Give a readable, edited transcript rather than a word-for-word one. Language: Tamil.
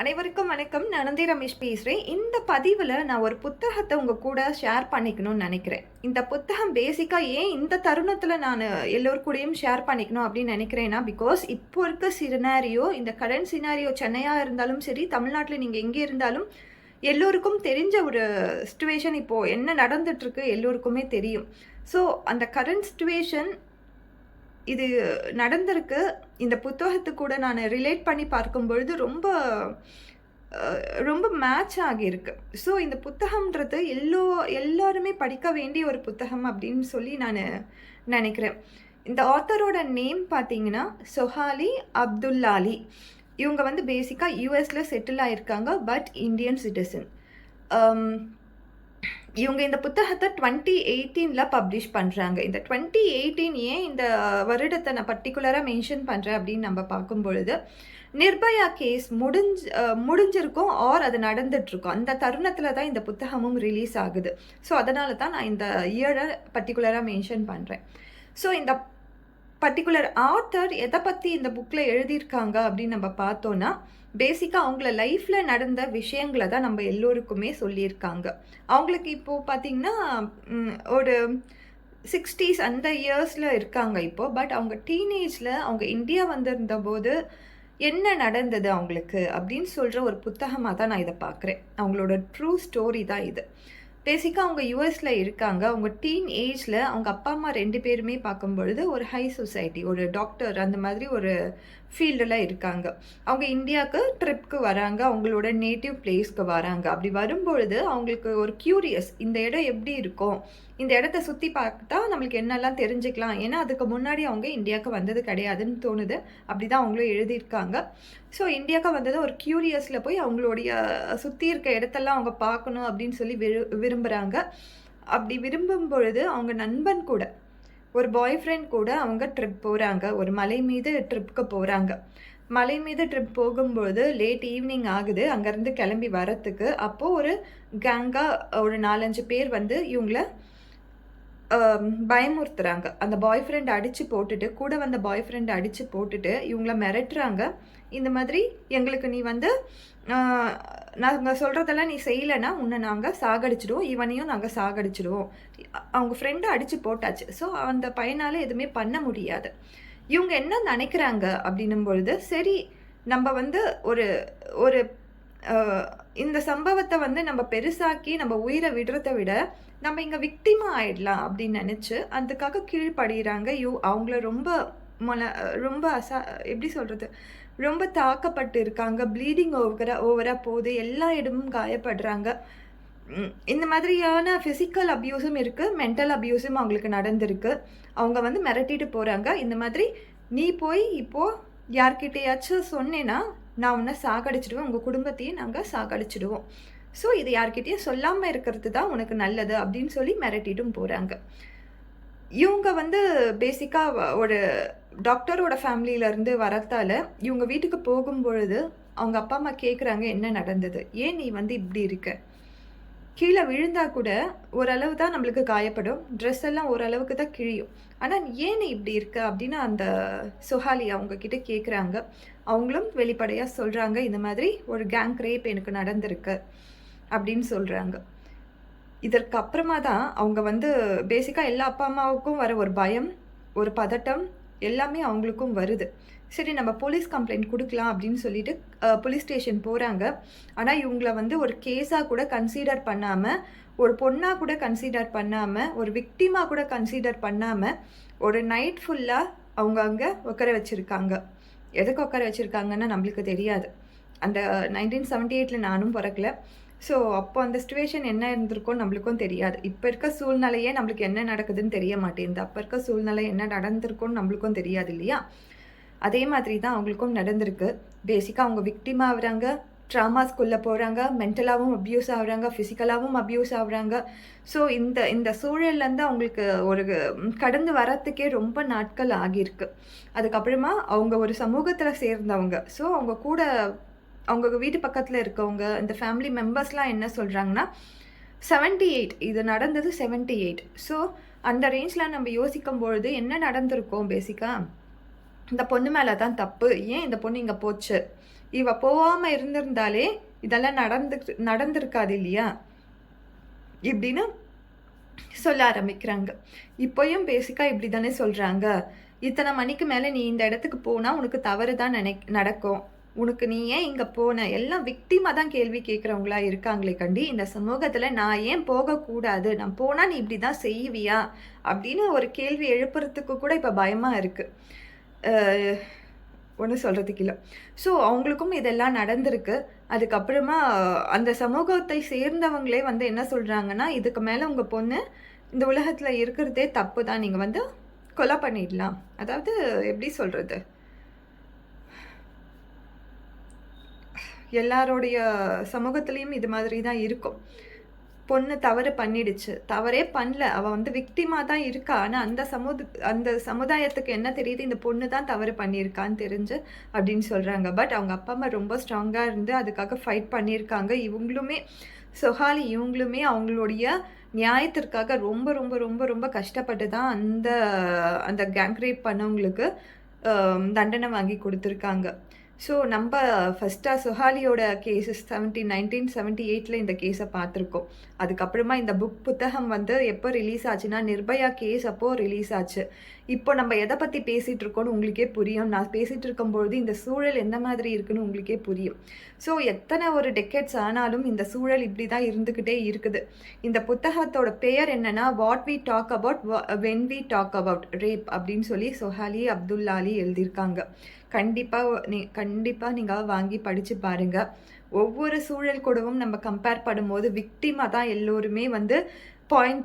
அனைவருக்கும் வணக்கம். நான் நந்தி ரமேஷ் பேசுகிறேன். இந்த பதிவில் நான் ஒரு புத்தகத்தை உங்கள் கூட ஷேர் பண்ணிக்கணும்னு நினைக்கிறேன். இந்த புத்தகம் பேசிக்காக ஏன் இந்த தருணத்தில் நான் எல்லோர் கூடயும் ஷேர் பண்ணிக்கணும் அப்படின்னு நினைக்கிறேன்னா, பிகாஸ் இப்போ இருக்க சினாரியோ, இந்த கரண்ட் சினாரியோ சென்னையாக இருந்தாலும் சரி, தமிழ்நாட்டில் நீங்கள் எங்கே இருந்தாலும் எல்லோருக்கும் தெரிஞ்ச ஒரு சிச்சுவேஷன் இப்போது என்ன நடந்துட்டுருக்கு எல்லோருக்குமே தெரியும். ஸோ அந்த கரண்ட் சிச்சுவேஷன் இது நடந்திருக்கு. இந்த புத்தகத்துக்கு கூட நான் ரிலேட் பண்ணி பார்க்கும்பொழுது ரொம்ப மேட்ச் ஆகியிருக்கு. ஸோ இந்த புத்தகம்ன்றது எல்லாருமே படிக்க வேண்டிய ஒரு புத்தகம் அப்படின்னு சொல்லி நான் நினைக்கிறேன். இந்த ஆத்தரோட நேம் பார்த்தீங்கன்னா சொஹாலி அப்துல்லாலி. இவங்க வந்து பேசிக்காக யூஎஸில் செட்டில் ஆகியிருக்காங்க, பட் இந்தியன் சிட்டிசன். இவங்க இந்த புத்தகத்தை 2018 பப்ளிஷ் பண்ணுறாங்க. இந்த 2018 ஏன் இந்த வருடத்தை நான் பர்டிகுலராக மென்ஷன் பண்ணுறேன் அப்படின்னு நம்ம பார்க்கும் பொழுது, நிர்பயா கேஸ் முடிஞ்சிருக்கும் ஆர் அது நடந்துட்டுருக்கும். அந்த தருணத்தில் தான் இந்த புத்தகமும் ரிலீஸ் ஆகுது. ஸோ அதனால தான் நான் இந்த இயரை பர்டிகுலராக மென்ஷன் பண்ணுறேன். ஸோ இந்த பர்டிகுலர் ஆத்தர் எதை பற்றி இந்த புக்கில் எழுதியிருக்காங்க அப்படின்னு நம்ம பார்த்தோன்னா, பேசிக்காக அவங்கள லைஃப்பில் நடந்த விஷயங்களை தான் நம்ம எல்லோருக்குமே சொல்லியிருக்காங்க. அவங்களுக்கு இப்போது பார்த்திங்கன்னா ஒரு 60s அந்த இயர்ஸில் இருக்காங்க இப்போது. பட் அவங்க டீனேஜில் அவங்க இந்தியா வந்திருந்த போது என்ன நடந்தது அவங்களுக்கு அப்படின்னு சொல்கிற ஒரு புத்தகமாக தான் நான் இதை பார்க்குறேன். அவங்களோட ட்ரூ ஸ்டோரி தான் இது. பேசிக்காக அவங்க யூஎஸில் இருக்காங்க. அவங்க டீன் ஏஜில் அவங்க அப்பா அம்மா 2 பேருமே பார்க்கும்பொழுது ஒரு ஹை சொசைட்டி, ஒரு டாக்டர் அந்த மாதிரி ஒரு ஃபீல்டில் இருக்காங்க. அவங்க இந்தியாவுக்கு ட்ரிப்க்கு வராங்க, அவங்களோட நேட்டிவ் பிளேஸ்க்கு வராங்க. அப்படி வரும்பொழுது அவங்களுக்கு ஒரு க்யூரியஸ், இந்த இடம் எப்படி இருக்கும், இந்த இடத்த சுற்றி பார்த்தா நம்மளுக்கு என்னெல்லாம் தெரிஞ்சுக்கலாம். ஏன்னா அதுக்கு முன்னாடி அவங்க இந்தியாவுக்கு வந்தது கிடையாதுன்னு தோணுது. அப்படி தான் அவங்களும் எழுதியிருக்காங்க. ஸோ இந்தியாவுக்கு வந்தது ஒரு க்யூரியஸில் போய் அவங்களுடைய சுற்றி இருக்க இடத்தெல்லாம் அவங்க பார்க்கணும் அப்படின்னு சொல்லி விரும்புகிறாங்க. அப்படி விரும்பும் பொழுது அவங்க நண்பன் கூட, ஒரு பாய் ஃப்ரெண்ட் கூட அவங்க ட்ரிப் போகிறாங்க. ஒரு மலை மீது ட்ரிப்புக்கு போகிறாங்க. மலை மீது ட்ரிப் போகும்பொழுது லேட் ஈவினிங் ஆகுது அங்கேருந்து கிளம்பி வரத்துக்கு. அப்போது ஒரு கேங்காக ஒரு 4-5 பேர் வந்து இவங்கள பயமுறுத்துறாங்க. அந்த பாய் ஃப்ரெண்ட் அடித்து போட்டுட்டு, கூட வந்த பாய் ஃப்ரெண்ட் அடித்து போட்டுட்டு இவங்கள மிரட்டுறாங்க. இந்த மாதிரி எங்களுக்கு நீ வந்து நாங்கள் சொல்கிறதெல்லாம் நீ செய்யலைன்னா உன்னை நாங்கள் சாகடிச்சிடுவோம், இவனையும் நாங்கள் சாகடிச்சிடுவோம். அவங்க ஃப்ரெண்டை அடித்து போட்டாச்சு. ஸோ அந்த பையனால் எதுவுமே பண்ண முடியாது. இவங்க என்ன நினைக்கிறாங்க அப்படின்னும் பொழுது, சரி நம்ம வந்து ஒரு ஒரு இந்த சம்பவத்தை வந்து நம்ம பெருசாக்கி நம்ம உயிரை விடுறதை விட நம்ம இங்கே விக்டிமாக ஆயிடலாம் அப்படின்னு நினச்சி அதுக்காக கீழ்ப்படுகிறாங்க. அவங்கள ரொம்ப எப்படி சொல்கிறது, ரொம்ப தாக்கப்பட்டு இருக்காங்க. ப்ளீடிங் ஓவராக போகுது, எல்லா இடமும் காயப்படுறாங்க. இந்த மாதிரியான ஃபிசிக்கல் அப்யூஸும் இருக்குது, மென்டல் அப்யூஸும் அவங்களுக்கு நடந்திருக்கு. அவங்க வந்து மிரட்டிட்டு போகிறாங்க. இந்த மாதிரி நீ போய் இப்போது யார்கிட்டையாச்சும் சொன்னேன்னா நான் உன்னை சாகடிச்சிடுவேன், உங்கள் குடும்பத்தையும் நாங்கள் சாகடிச்சிடுவோம். ஸோ இது யார்கிட்டையும் சொல்லாமல் இருக்கிறது தான் உனக்கு நல்லது அப்படின்னு சொல்லி மிரட்டிட்டும் போகிறாங்க. இவங்க வந்து பேசிக்காக ஒரு டாக்டரோட ஃபேமிலியிலேருந்து வரத்தால் இவங்க வீட்டுக்கு போகும்பொழுது அவங்க அப்பா அம்மா கேட்குறாங்க, என்ன நடந்தது, ஏன் நீ வந்து இப்படி இருக்க, கீழே விழுந்தா கூட ஓரளவு தான் நம்மளுக்கு காயப்படும், ட்ரெஸ் எல்லாம் ஓரளவுக்கு தான் கிழியும், ஆனால் ஏன் நீ இப்படி இருக்க அப்படின்னு அந்த சுஹாலி அவங்கக்கிட்ட கேட்குறாங்க. அவங்களும் வெளிப்படையாக சொல்கிறாங்க, இந்த மாதிரி ஒரு கேங் ரேப் எனக்கு நடந்திருக்கு அப்படின்னு சொல்கிறாங்க. இதற்கு அப்புறமா தான் அவங்க வந்து பேசிக்காக எல்லா அப்பா அம்மாவுக்கும் வர ஒரு பயம், ஒரு பதட்டம் எல்லாமே அவங்களுக்கும் வருது. சரி நம்ம போலீஸ் கம்ப்ளைண்ட் கொடுக்கலாம் அப்படின்னு சொல்லிட்டு போலீஸ் ஸ்டேஷன் போகிறாங்க. ஆனால் இவங்கள வந்து ஒரு கேஸாக கூட கன்சிடர் பண்ணாமல், ஒரு பொண்ணாக கூட கன்சிடர் பண்ணாமல், ஒரு விக்டிமாக கூட கன்சிடர் பண்ணாமல் ஒரு நைட் ஃபுல்லாக அவங்க அங்கே உட்கார வச்சுருக்காங்க. எதுக்கு உட்கார வச்சுருக்காங்கன்னா நம்மளுக்கு தெரியாது. அந்த 1978 நானும் பிறக்கல. ஸோ அப்போ அந்த சிச்சுவேஷன் என்ன இருந்திருக்கோ நம்மளுக்கும் தெரியாது. இப்போ இருக்க சூழ்நிலையே நம்மளுக்கு என்ன நடக்குதுன்னு தெரிய மாட்டேங்குது. அப்போ இருக்க சூழ்நிலை என்ன நடந்திருக்கோன்னு நம்மளுக்கும் தெரியாது இல்லையா? அதே மாதிரி தான் அவங்களுக்கும் நடந்திருக்கு. பேசிக்காக அவங்க விக்டிம் ஆகுறாங்க, ட்ராமாஸ்குள்ளே போகிறாங்க, மென்டலாகவும் அப்யூஸ் ஆகுறாங்க, ஃபிசிக்கலாகவும் அப்யூஸ் ஆகுறாங்க. ஸோ இந்த சூழல்லேருந்து அவங்களுக்கு ஒரு கடந்து வரத்துக்கே ரொம்ப நாட்கள் ஆகியிருக்கு. அதுக்கப்புறமா அவங்க ஒரு சமூகத்தில் சேர்ந்தவங்க. ஸோ அவங்க கூட அவங்க வீட்டு பக்கத்தில் இருக்கவங்க, இந்த ஃபேமிலி மெம்பர்ஸ்லாம் என்ன சொல்கிறாங்கன்னா, 78 இது நடந்தது 78. ஸோ அந்த ரேஞ்சில் நம்ம யோசிக்கும் பொழுது என்ன நடந்திருக்கோம், பேசிக்காக இந்த பொண்ணு மேலே தான் தப்பு, ஏன் இந்த பொண்ணு இங்கே போச்சு, இவ போகாம இருந்திருந்தாலே இதெல்லாம் நடந்திருக்காது இல்லையா இப்படின்னு சொல்ல ஆரம்பிக்கிறாங்க. இப்பயும் பேசிக்கா இப்படி தானே சொல்றாங்க. இத்தனை மணிக்கு மேல நீ இந்த இடத்துக்கு போனா உனக்கு தவறு தான் நடக்கும். உனக்கு நீ ஏன் இங்க போன? எல்லாம் விக்டிமா தான் கேள்வி கேட்கிறவங்களா இருக்காங்களே கண்டி, இந்த சமூகத்துல நான் ஏன் போகக்கூடாது? நான் போனா நீ இப்படி தான் செய்வியா? அப்படின்னு ஒரு கேள்வி எழுப்புறதுக்கு கூட இப்ப பயமா இருக்கு. ஒண்ணும் சொல்றதுக்கு இல்ல. ஸோ அவங்களுக்கும் இதெல்லாம் நடந்திருக்கு. அதுக்கப்புறமா அந்த சமூகத்தை சேர்ந்தவங்களே வந்து என்ன சொல்றாங்கன்னா, இதுக்கு மேல உங்க பொண்ணு இந்த உலகத்துல இருக்கிறதே தப்பு தான். நீங்க வந்து கொலை பண்ணிடலாம். அதாவது எப்படி சொல்றது? எல்லாருடைய சமூகத்திலயும் இது மாதிரி தான் இருக்கும். பொண்ணு தவறு பண்ணிடுச்சு. தவறே பண்ணல. அவ வந்து விக்டிமா தான் இருக்கா. ஆனா அந்த சமுதாயத்துக்கு என்ன தெரியுது? இந்த பொண்ணு தான் தவறு பண்ணியிருக்கான்னு தெரிஞ்சு அப்படின்னு சொல்றாங்க. பட் அவங்க அப்பா, அம்மா ரொம்ப ஸ்ட்ராங்கா இருந்து அதுக்காக ஃபைட் பண்ணியிருக்காங்க. சொஹாலி இவங்களுமே அவங்களுடைய நியாயத்திற்காக ரொம்ப ரொம்ப ரொம்ப ரொம்ப கஷ்டப்பட்டு தான் அந்த கேங் ரேப் பண்ணவங்களுக்கு தண்டனை வாங்கி குடுத்துருக்காங்க. ஸோ நம்ப ஃபர்ஸ்ட்டா சொஹாலியோட கேஸஸ் 1978ல இந்த கேஸை பார்த்துருக்கோம். அதுக்கப்புறமா இந்த புத்தகம் வந்து எப்போ ரிலீஸ் ஆச்சுன்னா, நிர்பயா கேஸ் அப்போ ரிலீஸ் ஆச்சு. இப்போ நம்ம எதை பத்தி பேசிட்டு இருக்கோம்னு உங்களுக்கே புரியும். நான் பேசிட்டு இருக்கும்பொழுது இந்த சூழல் எந்த மாதிரி இருக்குன்னு உங்களுக்கே புரியும். ஸோ எத்தனை ஒரு டெக்கேட்ஸ் ஆனாலும் இந்த சூழல் இப்படி தான் இருந்துக்கிட்டே இருக்குது. இந்த புத்தகத்தோட பெயர் என்னன்னா, what we talk about when we talk about rape அப்படின்னு சொல்லி சொஹாலி அப்துல்லாலி எழுதியிருக்காங்க. கண்டிப்பா நீங்க வாங்கி படிச்சு பாருங்க. ஒவ்வொரு சூழல் கூடவும் நம்ம கம்பேர் பண்ணும்போது விக்டிமா தான் எல்லோருமே வந்து பாயிண்ட்